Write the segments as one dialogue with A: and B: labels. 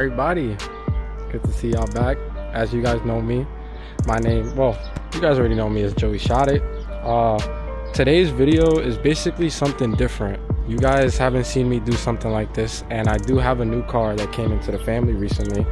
A: everybody? Good to see y'all back. As you guys know me, my name, well, you guys already know me as Joey Shot It. Today's video is basically something different. You guys haven't seen me do something like this, and I do have a new car that came into the family recently.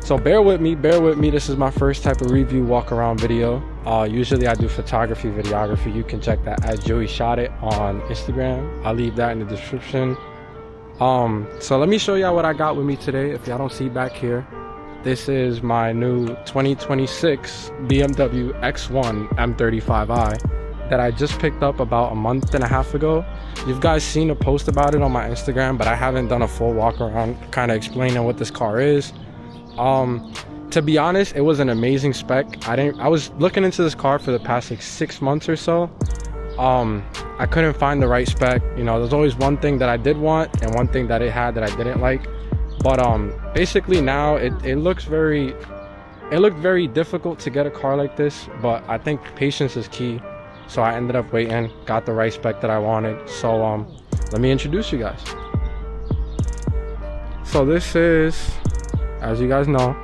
A: So bear with me. This is my first type of review walk around video. Usually I do photography, videography. You can check that as Joey Shot It on Instagram. I'll leave that in the description. So let me show y'all what I got with me today. If y'all don't see back here, this is my new 2026 BMW X1 M35i that I just picked up about a month and a half ago. You guys seen a post about it on my Instagram, but I haven't done a full walk around kind of explaining what this car is. To be honest, it was an amazing spec. I was looking into this car for the past like 6 months or so. I couldn't find the right spec. You know, there's always one thing that I did want and one thing that it had that I didn't like. But basically now it looked very difficult to get a car like this, but I think patience is key. So I ended up waiting, got the right spec that I wanted. So let me introduce you guys. So this is, as you guys know,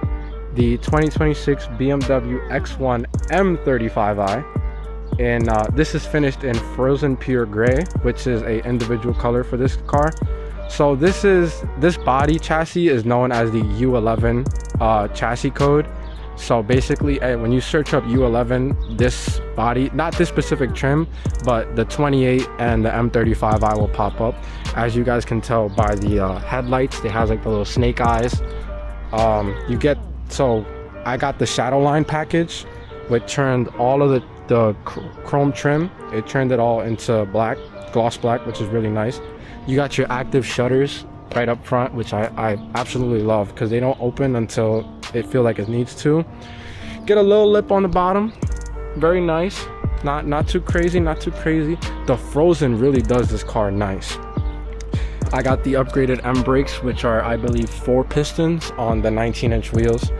A: the 2026 BMW X1 M35i. And this is finished in frozen pure gray, which is a individual color for this car. So this body chassis is known as the U11 chassis code. So basically when you search up U11, this body, not this specific trim, but the 28 and the M35i will pop up. As you guys can tell by the headlights, it has like the little snake eyes. So I got the shadow line package, which turned all of the chrome trim. It turned it all into black, gloss black, which is really nice. You got your active shutters right up front, which I absolutely love because they don't open until it feels like it needs to. Get a little lip on the bottom, very nice. Not too crazy, not too crazy. The frozen really does this car nice. I got the upgraded M brakes, which are, I believe, 4 pistons on the 19-inch wheels.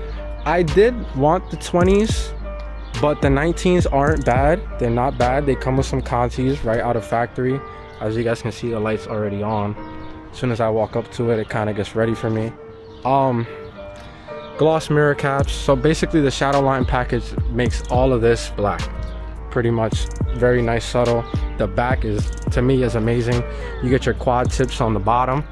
A: I did want the 20s, but the 19s aren't bad. They're not bad. They come with some Contis right out of factory. As you guys can see, the light's already on. As soon as I walk up to it, it kind of gets ready for me. Gloss mirror caps. So basically the shadow line package makes all of this black. Pretty much very nice, subtle. The back is, to me, is amazing. You get your quad tips on the bottom,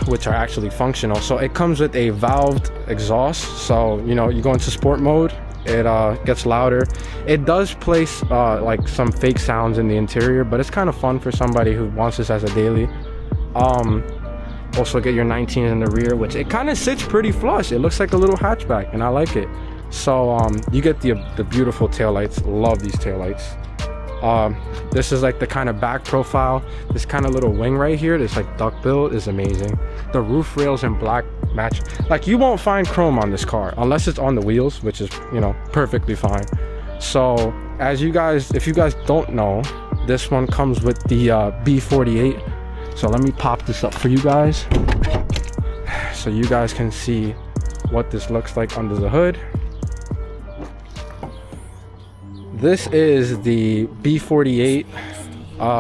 A: which are actually functional. So it comes with a valved exhaust. So, you know, you go into sport mode, it gets louder. It does place like some fake sounds in the interior, but it's kind of fun for somebody who wants this as a daily. Also get your 19s in the rear, which it kind of sits pretty flush. It looks like a little hatchback and I like it. So you get the beautiful taillights. Love these taillights. This is like the kind of back profile. This kind of little wing right here, this like duck bill, is amazing. The roof rails in black match. Like, you won't find chrome on this car unless it's on the wheels, which is, you know, perfectly fine. So as you guys, if you guys don't know, this one comes with the B48. So let me pop this up for you guys so you guys can see what this looks like under the hood. This is the B48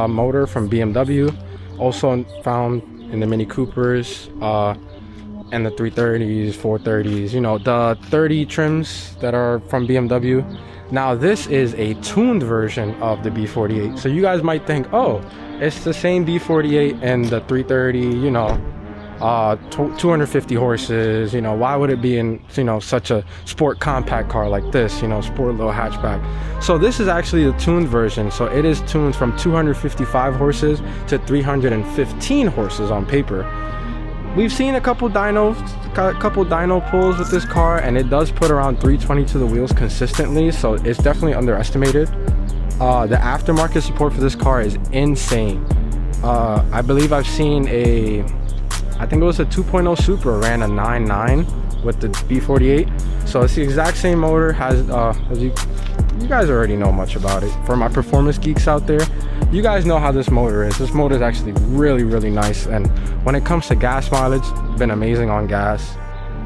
A: motor from BMW, also found in the Mini Coopers and the 330s, 430s, you know, the 30 trims that are from BMW. Now this is a tuned version of the B48. So you guys might think, oh, it's the same B48 and the 330, you know, 250 horses, you know, why would it be in, you know, such a sport compact car like this, you know, sport little hatchback? So this is actually the tuned version. So it is tuned from 255 horses to 315 horses on paper. We've seen a couple dyno pulls with this car, and it does put around 320 to the wheels consistently, so it's definitely underestimated. The aftermarket support for this car is insane. I believe I've seen I think it was a 2.0 Supra ran a 9.9 with the B48. So it's the exact same motor. Has as you guys already know much about it. For my performance geeks out there, you guys know how this motor is. This motor is actually really nice, and when it comes to gas mileage, been amazing on gas.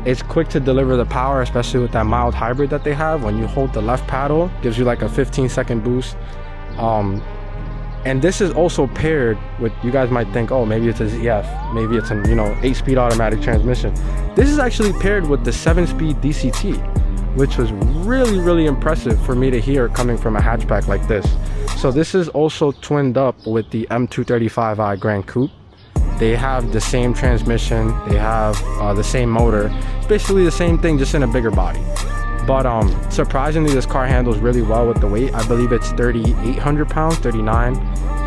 A: It's quick to deliver the power, especially with that mild hybrid that they have. When you hold the left paddle, gives you like a 15-second boost. And this is also paired with, you guys might think, oh, maybe it's a ZF, maybe it's an 8-speed automatic transmission. This is actually paired with the 7-speed DCT, which was really impressive for me to hear coming from a hatchback like this. So this is also twinned up with the M235i Grand Coupe. They have the same transmission, they have the same motor. It's basically the same thing, just in a bigger body. But surprisingly, this car handles really well with the weight. I believe it's 3,800 pounds, 39.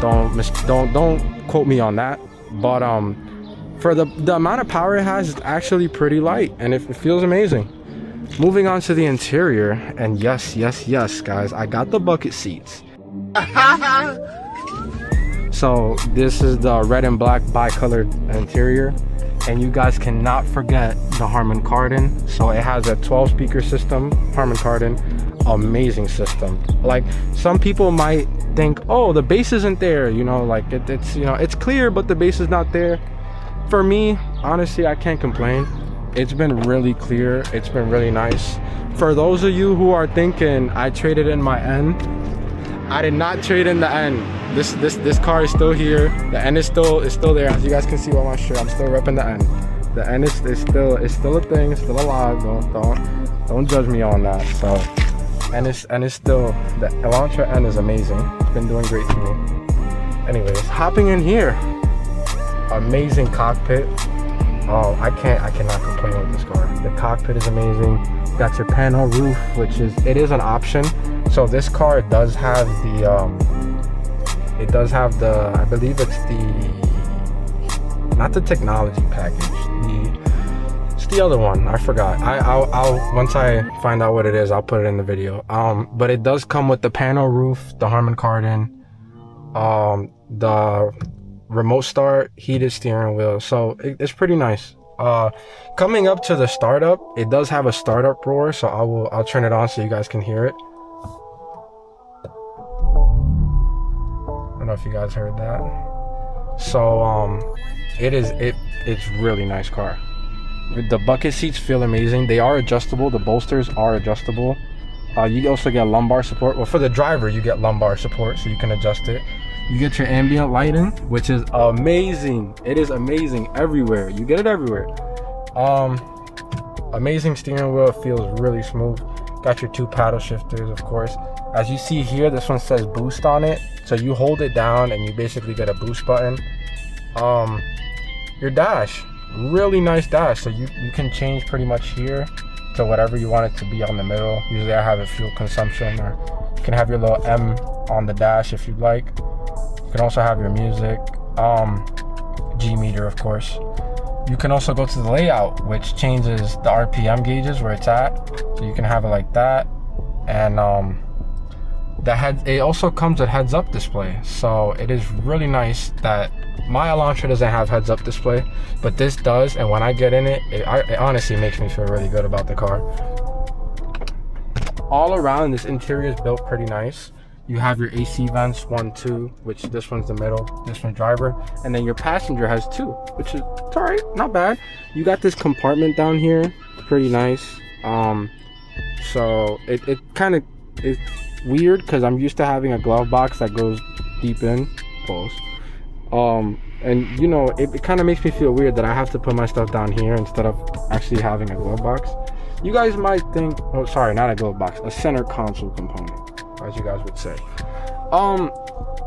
A: Don't quote me on that. But for the amount of power it has, it's actually pretty light, and it feels amazing. Moving on to the interior, and yes guys, I got the bucket seats. So this is the red and black bi-colored interior, and you guys cannot forget the Harman Kardon. So it has a 12 speaker system, Harman Kardon, amazing system. Like, some people might think, oh, the bass isn't there, like it's clear, but the bass is not there. For me, honestly, I can't complain. It's been really clear, it's been really nice. For those of you who are thinking I traded in my N, I did not trade in the N. This car is still here. The N is still there. As you guys can see on my shirt, I'm still repping the N. The N is still a thing, it's still alive. Don't judge me on that. So N is still, the Elantra N is amazing. It's been doing great for me. Anyways, hopping in here, amazing cockpit. Oh, I cannot complain with this car. The cockpit is amazing. Got your panel roof, which is an option. So this car does have the I believe it's not the technology package, it's the other one, I forgot. I'll once I find out what it is, I'll put it in the video. But it does come with the panel roof, the Harman Kardon, the remote start, heated steering wheel. So it's pretty nice. Coming up to the startup, it does have a startup roar, so I'll turn it on so you guys can hear it. I don't know if you guys heard that. So it's really nice car. The bucket seats feel amazing. They are adjustable. The bolsters are adjustable. You also get lumbar support. Well, for the driver, you get lumbar support, so you can adjust it. You get your ambient lighting, which is amazing. It is amazing everywhere. You get it everywhere. Amazing steering wheel. It feels really smooth. Got your 2 paddle shifters, of course. As you see here, this one says boost on it. So you hold it down and you basically get a boost button. Your dash, really nice dash. So you can change pretty much here to whatever you want it to be on the middle. Usually I have it fuel consumption, or you can have your little M on the dash if you'd like. You can also have your music, G meter, of course. You can also go to the layout, which changes the RPM gauges where it's at. So you can have it like that. And it also comes with heads-up display. So it is really nice that my Elantra doesn't have heads-up display, but this does. And when I get in it, it honestly makes me feel really good about the car. All around, this interior is built pretty nice. You have your AC vents, 1, 2, which this one's the middle, this one's driver, and then your passenger has 2, which is, it's all right, not bad. You got this compartment down here, pretty nice. So it kind of, it's weird because I'm used to having a glove box that goes deep in, close. And it kind of makes me feel weird that I have to put my stuff down here instead of actually having a glove box. You guys might think, oh sorry, not a glove box, a center console component, as you guys would say.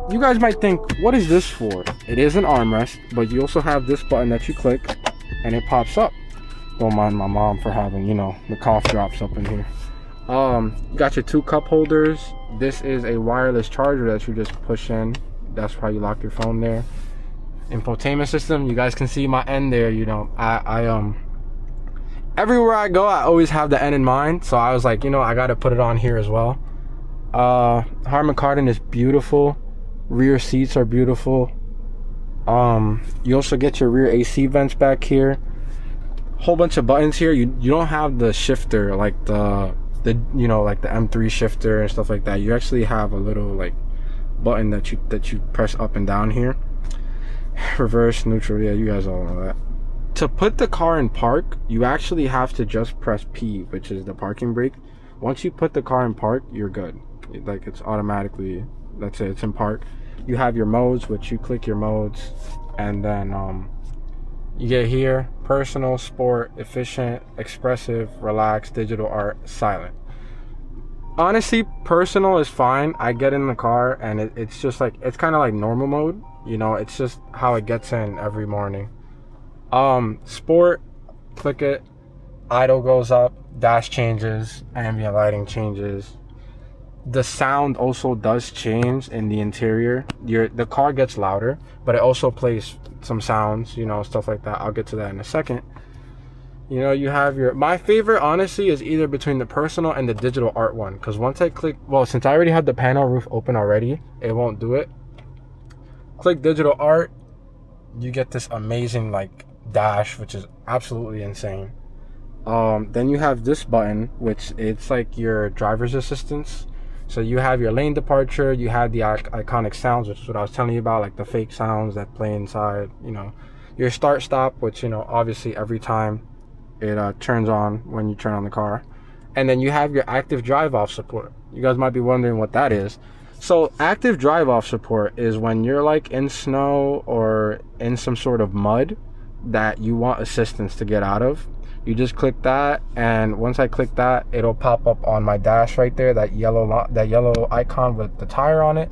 A: You guys might think, what is this for? It is an armrest, but you also have this button that you click and it pops up. Don't mind my mom for having, the cough drops up in here. You got your 2 cup holders. This is a wireless charger that you just push in. That's how you lock your phone there. Infotainment system, you guys can see my N there. Everywhere I go, I always have the N in mind, so I was like, I gotta put it on here as well. Harman Kardon is beautiful. Rear seats are beautiful. You also get your rear AC vents back here. Whole bunch of buttons here. You don't have the shifter like the like the M3 shifter and stuff like that. You actually have a little like button that you press up and down here. Reverse, neutral, yeah, you guys all know that. To put the car in park, you actually have to just press P, which is the parking brake. Once you put the car in park, you're good. Like, it's automatically, that's it, it's in park. You have your modes, which you click your modes, and then you get here: personal, sport, efficient, expressive, relaxed, digital art, silent. Honestly, personal is fine. I get in the car and it's just like, it's kind of like normal mode, you know, it's just how it gets in every morning. Sport, click it, idle goes up, dash changes, ambient lighting changes. The sound also does change in the interior. The car gets louder, but it also plays some sounds, you know, stuff like that. I'll get to that in a second. You know, you have my favorite honestly is either between the personal and the digital art one, because once I click, well, since I already had the panel roof open already, it won't do it. Click digital art, you get this amazing like dash, which is absolutely insane. Then you have this button, which it's like your driver's assistance. So you have your lane departure, you have the iconic sounds, which is what I was telling you about, like the fake sounds that play inside, you know, your start stop, which, you know, obviously every time it turns on when you turn on the car. And then you have your active drive off support. You guys might be wondering what that is. So active drive off support is when you're like in snow or in some sort of mud that you want assistance to get out of. You just click that, and once I click that, it'll pop up on my dash right there, that yellow icon with the tire on it.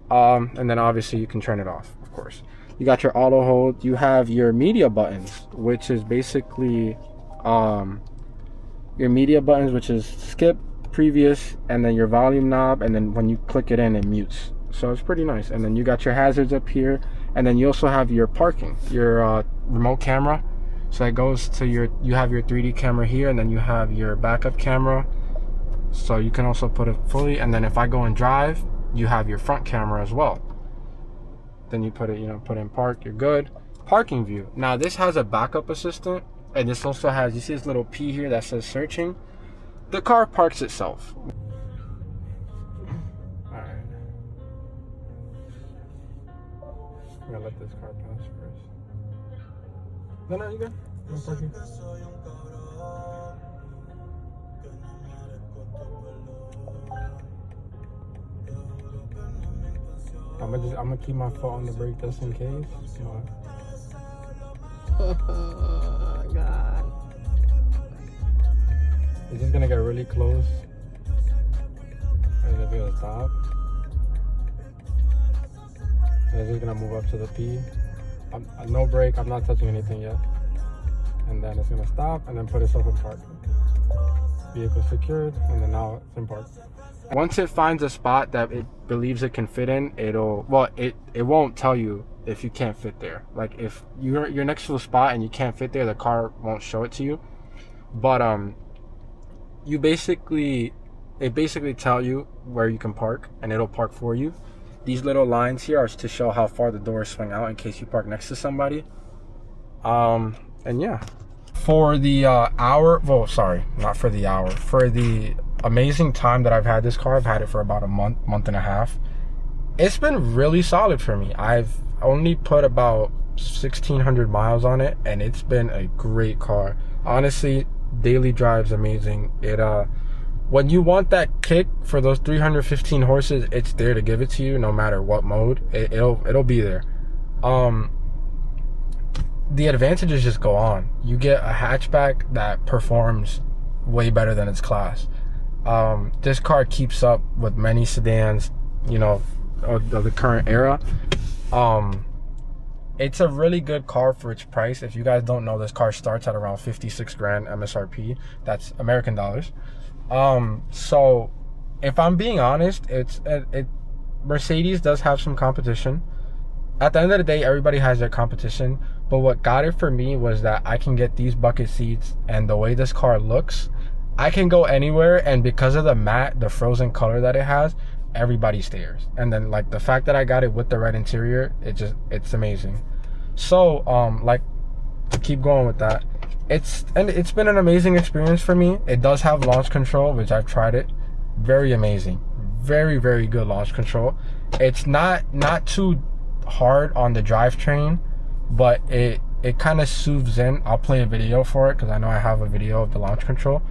A: And then obviously you can turn it off, of course. You got your auto hold. You have your media buttons, which is basically your media buttons, which is skip, previous, and then your volume knob, and then when you click it in, it mutes. So it's pretty nice. And then you got your hazards up here, and then you also have your parking, your remote camera. So that goes to you have your 3D camera here, and then you have your backup camera. So you can also put it fully, and then if I go and drive, you have your front camera as well. Then you put it, you know, put in park, you're good. Parking view. Now this has a backup assistant, and this also has, you see this little P here that says searching? The car parks itself. Alright. I'm gonna let this car pass first. No, you good. I'm gonna keep my foot on the brake just in case. Oh God. It's just gonna get really close. And it's gonna stop. And it's just gonna move up to the P. No brake, I'm not touching anything yet. And then it's gonna stop and then put itself in park. Vehicle secured, and then now it's in park. Once it finds a spot that it believes it can fit in, it won't tell you if you can't fit there. Like if you're next to a spot and you can't fit there, the car won't show it to you. But it basically tell you where you can park, and it'll park for you. These little lines here are to show how far the doors swing out in case you park next to somebody. And yeah, for the hour, well, sorry, not for the hour, for the amazing time that I've had this car, I've had it for about a month and a half. It's been really solid for me. I've only put about 1,600 miles on it, and it's been a great car. Honestly, daily drive's amazing. When you want that kick for those 315 horses, it's there to give it to you no matter what mode. It'll be there. The advantages just go on. You get a hatchback that performs way better than its class. This car keeps up with many sedans, you know, of the current era. It's a really good car for its price. If you guys don't know, this car starts at around 56 grand MSRP. That's American dollars. So if I'm being honest, Mercedes does have some competition. At the end of the day, everybody has their competition, but what got it for me was that I can get these bucket seats, and the way this car looks, I can go anywhere, and because of the matte, the frozen color that it has, everybody stares. And then like the fact that I got it with the red interior, it's amazing. So like, to keep going with that, it's been an amazing experience for me. It does have launch control, which I've tried it. Very amazing. Very, very good launch control. It's not too hard on the drivetrain, but it kind of soothes in. I'll play a video for it because I know I have a video of the launch control.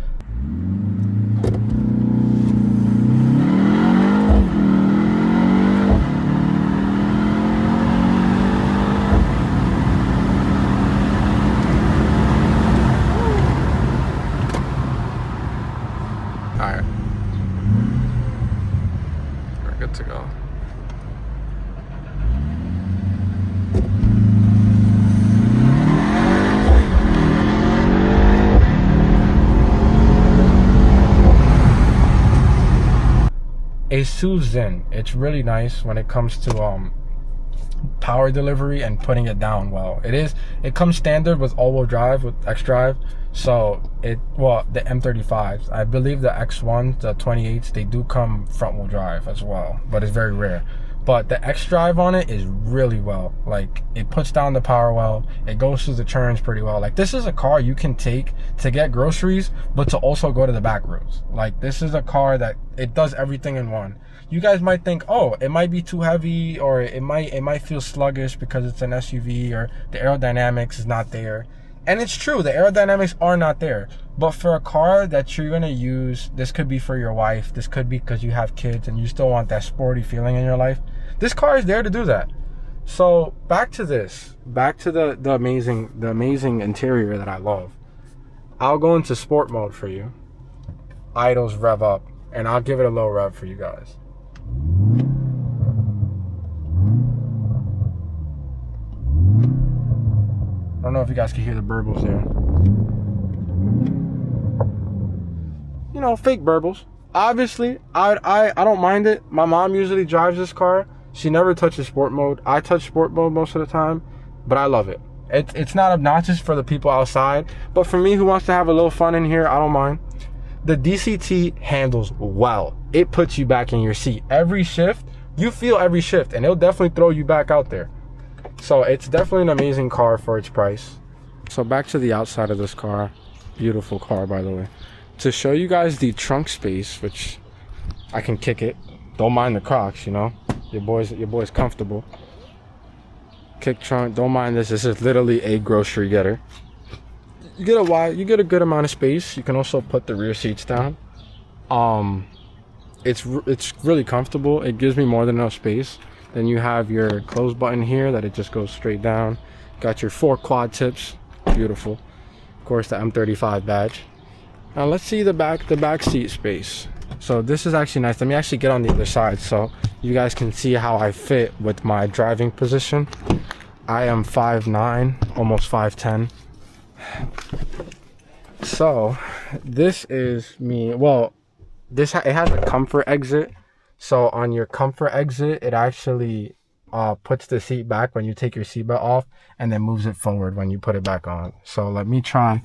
A: it soothes in. It's really nice when it comes to power delivery and putting it down well. It comes standard with all-wheel drive, with X-Drive. So the M35s, I believe the X1s, the 28s, they do come front-wheel drive as well, but it's very rare. But the X-Drive on it is really well. Like, it puts down the power well. It goes through the turns pretty well. Like, this is a car you can take to get groceries, but to also go to the back roads. Like, this is a car that it does everything in one. You guys might think, oh, it might be too heavy, or it might feel sluggish because it's an SUV, or the aerodynamics is not there. And it's true, the aerodynamics are not there. But for a car that you're gonna use, this could be for your wife, this could be because you have kids and you still want that sporty feeling in your life. This car is there to do that. So back to this, back to the amazing interior that I love. I'll go into sport mode for you. Idles rev up, and I'll give it a low rev for you guys. I don't know if you guys can hear the burbles there. You know, fake burbles. Obviously, I don't mind it. My mom usually drives this car. She never touches sport mode. I touch sport mode most of the time, but I love it. It's not obnoxious for the people outside, but for me who wants to have a little fun in here, I don't mind. The DCT handles well. It puts you back in your seat. Every shift, you feel every shift, and it'll definitely throw you back out there. So it's definitely an amazing car for its price. So back to the outside of this car. Beautiful car, by the way. To show you guys the trunk space, which I can kick it. Don't mind the Crocs, you know. Your boy's comfortable. Kick trunk, don't mind this. This is literally a grocery getter. You get a good amount of space. You can also put the rear seats down. It's really comfortable. It gives me more than enough space. Then you have your close button here that it just goes straight down. Got your 4 quad tips, beautiful. Of course, the M35 badge. Now let's see the back seat space. So this is actually nice. Let me actually get on the other side so you guys can see how I fit with my driving position. I am 5'9", almost 5'10". So this is me. Well, it has a comfort exit. So on your comfort exit, it actually puts the seat back when you take your seatbelt off, and then moves it forward when you put it back on. So let me try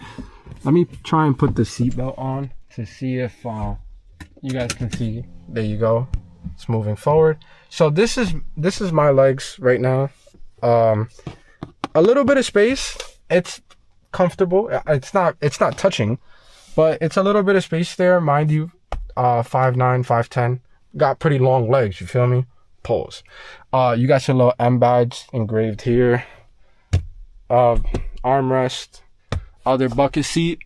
A: and put the seatbelt on to see if you guys can see. There you go. It's moving forward. So this is my legs right now. A little bit of space. It's comfortable. It's not touching, but it's a little bit of space there. Mind you, 5'9", 5'10". Got pretty long legs, you feel me? Pose. You got your little M badge engraved here. Armrest. Other bucket seat.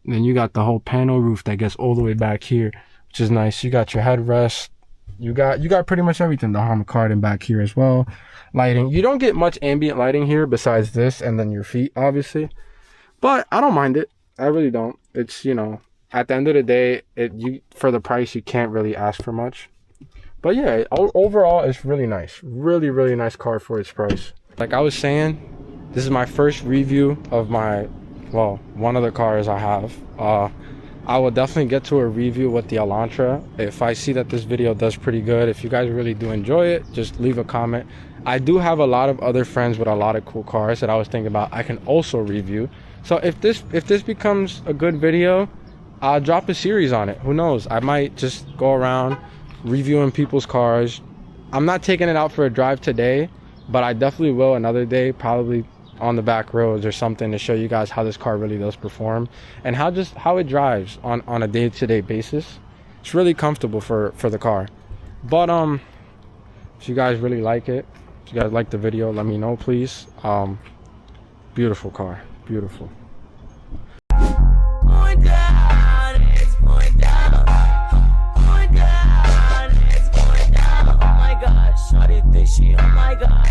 A: And then you got the whole panel roof that gets all the way back here, which is nice. You got your headrest. You got pretty much everything. The Harman Kardon back here as well. Lighting. You don't get much ambient lighting here besides this and then your feet, obviously. But I don't mind it. I really don't. It's, you know, at the end of the day, for the price, you can't really ask for much. But yeah, overall, it's really nice. Really, really nice car for its price. Like I was saying, this is my first review of one of the cars I have. I will definitely get to a review with the Elantra. If I see that this video does pretty good, if you guys really do enjoy it, just leave a comment. I do have a lot of other friends with a lot of cool cars that I was thinking about I can also review. So if this becomes a good video, I'll drop a series on it. Who knows? I might just go around reviewing people's cars. I'm not taking it out for a drive today, but I definitely will another day, probably on the back roads or something, to show you guys how this car really does perform and how it drives on a day-to-day basis. It's really comfortable for the car. But if you guys really like it, if you guys like the video, let me know, please. Beautiful car, beautiful.
B: Going down, it's going down. Going down, it's going down. Oh my gosh, shawty think she, oh my god.